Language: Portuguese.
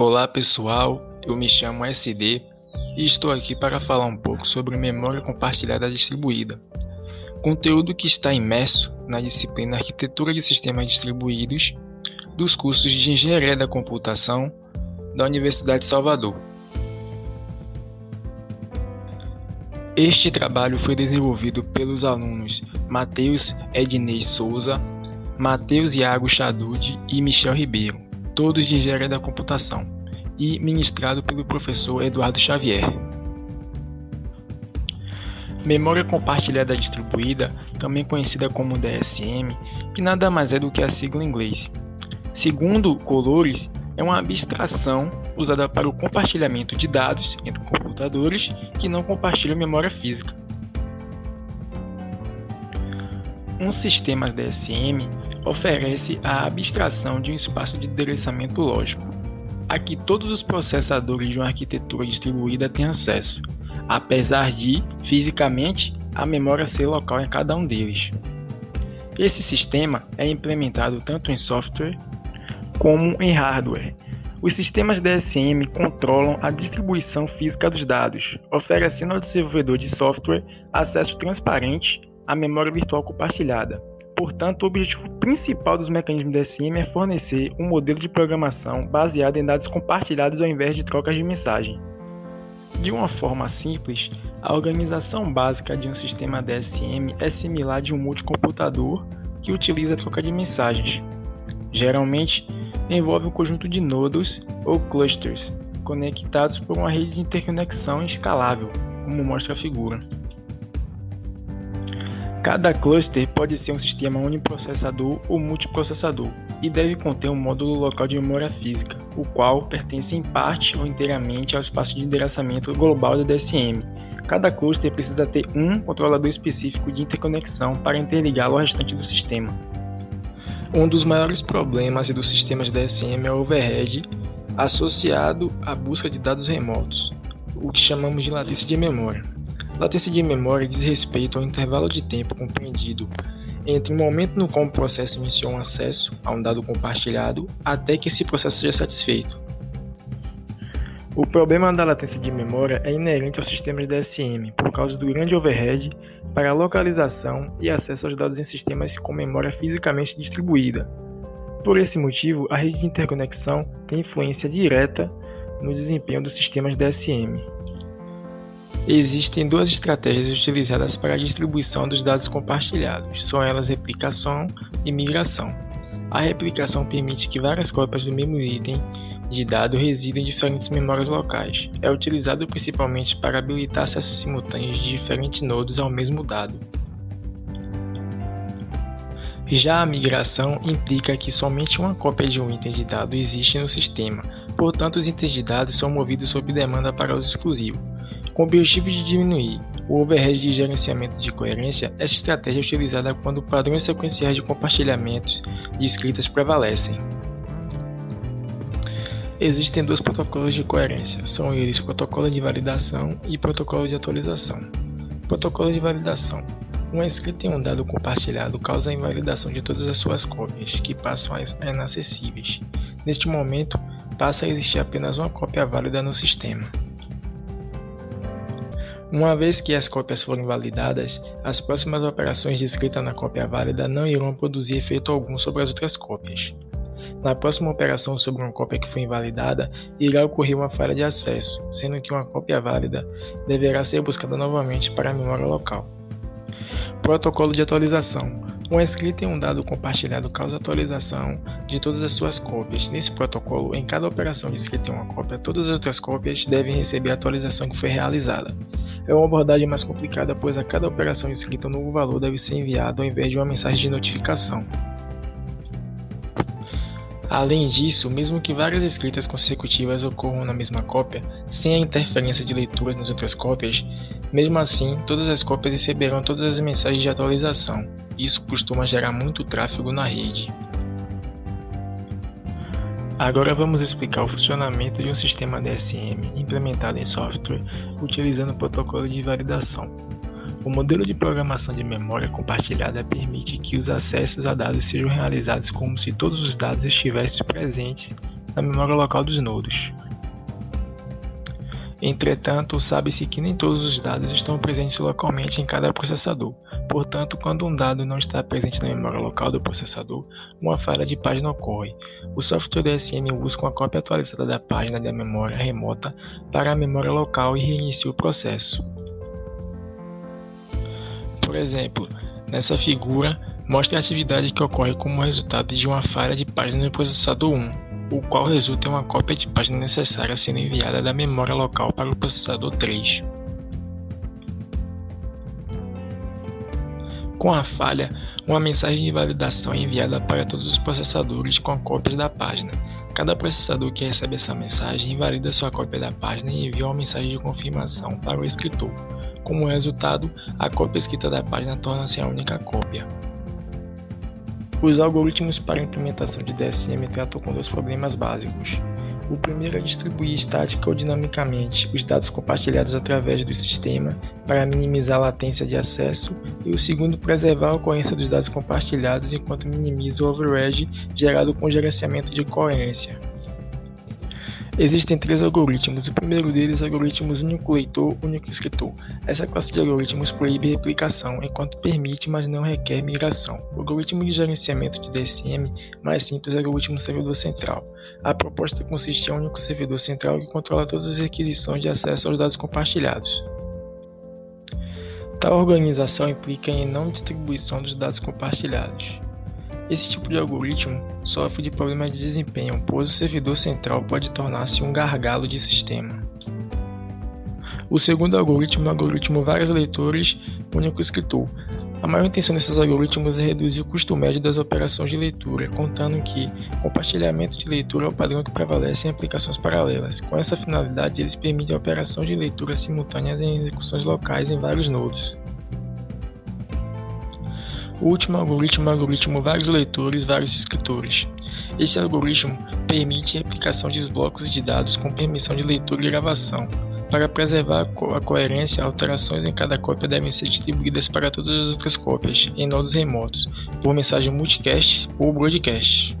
Olá pessoal, eu me chamo SD e estou aqui para falar um pouco sobre memória compartilhada distribuída, conteúdo que está imerso na disciplina Arquitetura de Sistemas Distribuídos dos cursos de Engenharia da Computação da Universidade de Salvador. Este trabalho foi desenvolvido pelos alunos Matheus Ednei Souza, Matheus Iago Chadud e Michel Ribeiro, todos de Engenharia da Computação, e ministrado pelo professor Eduardo Xavier. Memória compartilhada distribuída, também conhecida como DSM, que nada mais é do que a sigla em inglês. Segundo Colores, é uma abstração usada para o compartilhamento de dados entre computadores que não compartilham memória física. Um sistema DSM oferece a abstração de um espaço de endereçamento lógico, a que todos os processadores de uma arquitetura distribuída têm acesso, apesar de, fisicamente, a memória ser local em cada um deles. Esse sistema é implementado tanto em software como em hardware. Os sistemas DSM controlam a distribuição física dos dados, oferecendo ao desenvolvedor de software acesso transparente à memória virtual compartilhada. Portanto, o objetivo principal dos mecanismos DSM é fornecer um modelo de programação baseado em dados compartilhados ao invés de trocas de mensagem. De uma forma simples, a organização básica de um sistema DSM é similar a de um multicomputador que utiliza a troca de mensagens. Geralmente, envolve um conjunto de nodos ou clusters conectados por uma rede de interconexão escalável, como mostra a figura. Cada cluster pode ser um sistema uniprocessador ou multiprocessador e deve conter um módulo local de memória física, o qual pertence em parte ou inteiramente ao espaço de endereçamento global da DSM. Cada cluster precisa ter um controlador específico de interconexão para interligá-lo ao restante do sistema. Um dos maiores problemas dos sistemas DSM é o overhead associado à busca de dados remotos, o que chamamos de latência de memória. Latência de memória diz respeito ao intervalo de tempo compreendido entre o momento no qual o processo iniciou um acesso a um dado compartilhado até que esse processo seja satisfeito. O problema da latência de memória é inerente aos sistemas DSM por causa do grande overhead para a localização e acesso aos dados em sistemas com memória fisicamente distribuída. Por esse motivo, a rede de interconexão tem influência direta no desempenho dos sistemas DSM. Existem duas estratégias utilizadas para a distribuição dos dados compartilhados, são elas replicação e migração. A replicação permite que várias cópias do mesmo item de dado residam em diferentes memórias locais. É utilizado principalmente para habilitar acessos simultâneos de diferentes nodos ao mesmo dado. Já a migração implica que somente uma cópia de um item de dado existe no sistema, portanto os itens de dados são movidos sob demanda para uso exclusivo. Com o objetivo de diminuir o overhead de gerenciamento de coerência, essa estratégia é utilizada quando padrões sequenciais de compartilhamentos de escritas prevalecem. Existem dois protocolos de coerência, são eles protocolo de validação e protocolo de atualização. Protocolo de validação. Uma escrita em um dado compartilhado causa a invalidação de todas as suas cópias, que passam a inacessíveis. Neste momento, passa a existir apenas uma cópia válida no sistema. Uma vez que as cópias forem validadas, as próximas operações de escrita na cópia válida não irão produzir efeito algum sobre as outras cópias. Na próxima operação sobre uma cópia que foi invalidada, irá ocorrer uma falha de acesso, sendo que uma cópia válida deverá ser buscada novamente para a memória local. Protocolo de atualização. Uma escrita em um dado compartilhado causa atualização de todas as suas cópias. Nesse protocolo, em cada operação de escrita em uma cópia, todas as outras cópias devem receber a atualização que foi realizada. É uma abordagem mais complicada, pois a cada operação de escrita um novo valor deve ser enviado ao invés de uma mensagem de notificação. Além disso, mesmo que várias escritas consecutivas ocorram na mesma cópia, sem a interferência de leituras nas outras cópias, mesmo assim, todas as cópias receberão todas as mensagens de atualização. Isso costuma gerar muito tráfego na rede. Agora vamos explicar o funcionamento de um sistema DSM implementado em software utilizando o protocolo de validação. O modelo de programação de memória compartilhada permite que os acessos a dados sejam realizados como se todos os dados estivessem presentes na memória local dos nodos. Entretanto, sabe-se que nem todos os dados estão presentes localmente em cada processador. Portanto, quando um dado não está presente na memória local do processador, uma falha de página ocorre. O software DSM busca uma cópia atualizada da página da memória remota para a memória local e reinicia o processo. Por exemplo, nessa figura, mostra a atividade que ocorre como resultado de uma falha de página no processador 1. O qual resulta em uma cópia de página necessária sendo enviada da memória local para o processador 3. Com a falha, uma mensagem de validação é enviada para todos os processadores com cópias da página. Cada processador que recebe essa mensagem invalida sua cópia da página e envia uma mensagem de confirmação para o escritor. Como resultado, a cópia escrita da página torna-se a única cópia. Os algoritmos para a implementação de DSM tratam com dois problemas básicos. O primeiro é distribuir estática ou dinamicamente os dados compartilhados através do sistema para minimizar a latência de acesso, e o segundo, preservar a ocorrência dos dados compartilhados enquanto minimiza o overhead gerado com o gerenciamento de coerência. Existem três algoritmos. O primeiro deles é o algoritmo único leitor, único escritor. Essa classe de algoritmos proíbe replicação, enquanto permite, mas não requer migração. O algoritmo de gerenciamento de DSM mais simples é o algoritmo servidor central. A proposta consiste em um único servidor central que controla todas as requisições de acesso aos dados compartilhados. Tal organização implica em não distribuição dos dados compartilhados. Esse tipo de algoritmo sofre de problemas de desempenho, pois o servidor central pode tornar-se um gargalo de sistema. O segundo algoritmo é o algoritmo vários leitores, único escritor. A maior intenção desses algoritmos é reduzir o custo médio das operações de leitura, contando que compartilhamento de leitura é o padrão que prevalece em aplicações paralelas. Com essa finalidade, eles permitem a operação de leitura simultâneas em execuções locais em vários nodos. O último algoritmo é o algoritmo vários leitores, vários escritores. Esse algoritmo permite a replicação de blocos de dados com permissão de leitura e gravação. Para preservar a coerência, alterações em cada cópia devem ser distribuídas para todas as outras cópias em nodos remotos, por mensagem multicast ou broadcast.